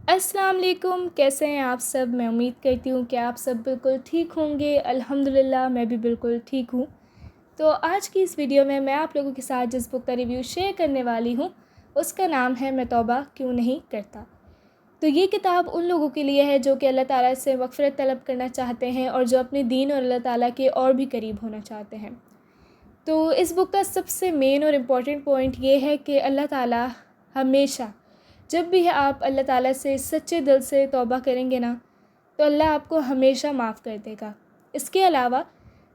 السلام علیکم، کیسے ہیں آپ سب؟ میں امید کرتی ہوں کہ آپ سب بالکل ٹھیک ہوں گے۔ الحمدللہ میں بھی بالکل ٹھیک ہوں۔ تو آج کی اس ویڈیو میں آپ لوگوں کے ساتھ جس بک کا ریویو شیئر کرنے والی ہوں اس کا نام ہے میں توبہ کیوں نہیں کرتا۔ تو یہ کتاب ان لوگوں کے لیے ہے جو کہ اللہ تعالیٰ سے مغفرت طلب کرنا چاہتے ہیں اور جو اپنے دین اور اللہ تعالیٰ کے اور بھی قریب ہونا چاہتے ہیں۔ تو اس بک کا سب سے مین اور امپورٹنٹ پوائنٹ یہ ہے کہ اللہ تعالیٰ ہمیشہ جب بھی آپ اللہ تعالیٰ سے سچے دل سے توبہ کریں گے نا تو اللہ آپ کو ہمیشہ معاف کر دے گا۔ اس کے علاوہ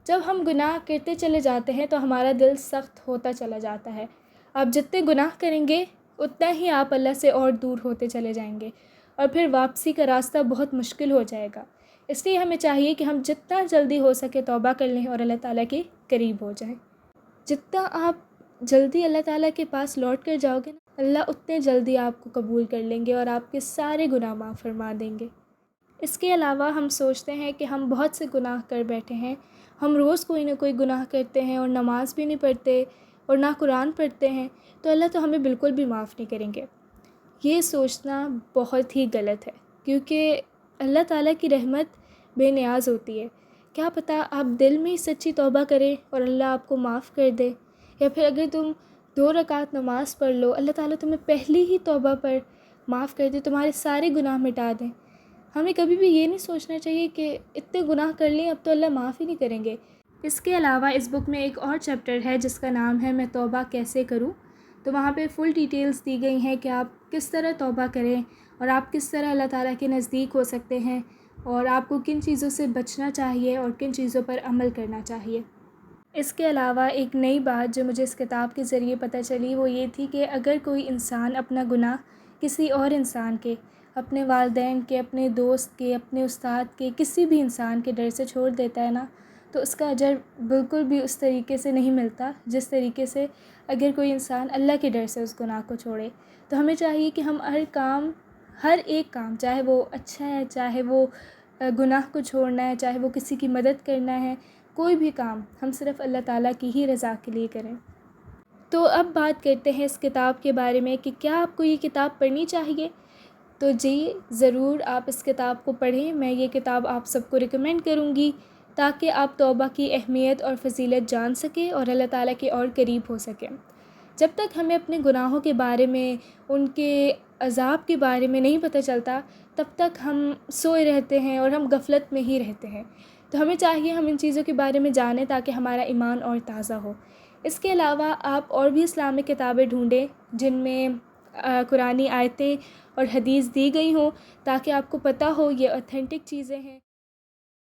جب ہم گناہ کرتے چلے جاتے ہیں تو ہمارا دل سخت ہوتا چلا جاتا ہے۔ آپ جتنے گناہ کریں گے اتنا ہی آپ اللہ سے اور دور ہوتے چلے جائیں گے اور پھر واپسی کا راستہ بہت مشکل ہو جائے گا۔ اس لیے ہمیں چاہیے کہ ہم جتنا جلدی ہو سکے توبہ کر لیں اور اللہ تعالیٰ کے قریب ہو جائیں۔ جتنا آپ جلدی اللہ تعالیٰ کے پاس لوٹ کر جاؤ گے نا اللہ اتنے جلدی آپ کو قبول کر لیں گے اور آپ کے سارے گناہ معاف فرما دیں گے۔ اس کے علاوہ ہم سوچتے ہیں کہ ہم بہت سے گناہ کر بیٹھے ہیں، ہم روز کوئی نہ کوئی گناہ کرتے ہیں اور نماز بھی نہیں پڑھتے اور نہ قرآن پڑھتے ہیں تو اللہ تو ہمیں بالکل بھی معاف نہیں کریں گے۔ یہ سوچنا بہت ہی غلط ہے کیونکہ اللہ تعالیٰ کی رحمت بے نیاز ہوتی ہے۔ کیا پتہ آپ دل میں ہی سچی توبہ کریں اور اللہ آپ کو معاف کر دے، یا پھر اگر تم 2 رکعت نماز پڑھ لو اللہ تعالیٰ تمہیں پہلی ہی توبہ پر معاف کر دے، تمہارے سارے گناہ مٹا دیں۔ ہمیں کبھی بھی یہ نہیں سوچنا چاہیے کہ اتنے گناہ کر لیں اب تو اللہ معاف ہی نہیں کریں گے۔ اس کے علاوہ اس بک میں ایک اور چیپٹر ہے جس کا نام ہے میں توبہ کیسے کروں۔ تو وہاں پہ فل ڈیٹیلز دی گئی ہیں کہ آپ کس طرح توبہ کریں اور آپ کس طرح اللہ تعالیٰ کے نزدیک ہو سکتے ہیں اور آپ کو کن چیزوں سے بچنا چاہیے اور کن چیزوں پر عمل کرنا چاہیے۔ اس کے علاوہ ایک نئی بات جو مجھے اس کتاب کے ذریعے پتہ چلی وہ یہ تھی کہ اگر کوئی انسان اپنا گناہ کسی اور انسان کے، اپنے والدین کے، اپنے دوست کے، اپنے استاد کے، کسی بھی انسان کے ڈر سے چھوڑ دیتا ہے نا تو اس کا اجر بالکل بھی اس طریقے سے نہیں ملتا جس طریقے سے اگر کوئی انسان اللہ کے ڈر سے اس گناہ کو چھوڑے۔ تو ہمیں چاہیے کہ ہم ہر ایک کام چاہے وہ اچھا ہے، چاہے وہ گناہ کو چھوڑنا ہے، چاہے وہ کسی کی مدد کرنا ہے، کوئی بھی کام ہم صرف اللہ تعالیٰ کی ہی رضا کے لیے کریں۔ تو اب بات کرتے ہیں اس کتاب کے بارے میں کہ کیا آپ کو یہ کتاب پڑھنی چاہیے؟ تو جی ضرور آپ اس کتاب کو پڑھیں۔ میں یہ کتاب آپ سب کو ریکمینڈ کروں گی تاکہ آپ توبہ کی اہمیت اور فضیلت جان سکیں اور اللہ تعالیٰ کے اور قریب ہو سکیں۔ جب تک ہمیں اپنے گناہوں کے بارے میں، ان کے عذاب کے بارے میں نہیں پتہ چلتا تب تک ہم سوئے رہتے ہیں اور ہم غفلت میں ہی رہتے ہیں۔ تو ہمیں چاہیے ہم ان چیزوں کے بارے میں جانیں تاکہ ہمارا ایمان اور تازہ ہو۔ اس کے علاوہ آپ اور بھی اسلامک کتابیں ڈھونڈیں جن میں قرآنی آیتیں اور حدیث دی گئی ہوں تاکہ آپ کو پتہ ہو یہ اوتھینٹک چیزیں ہیں۔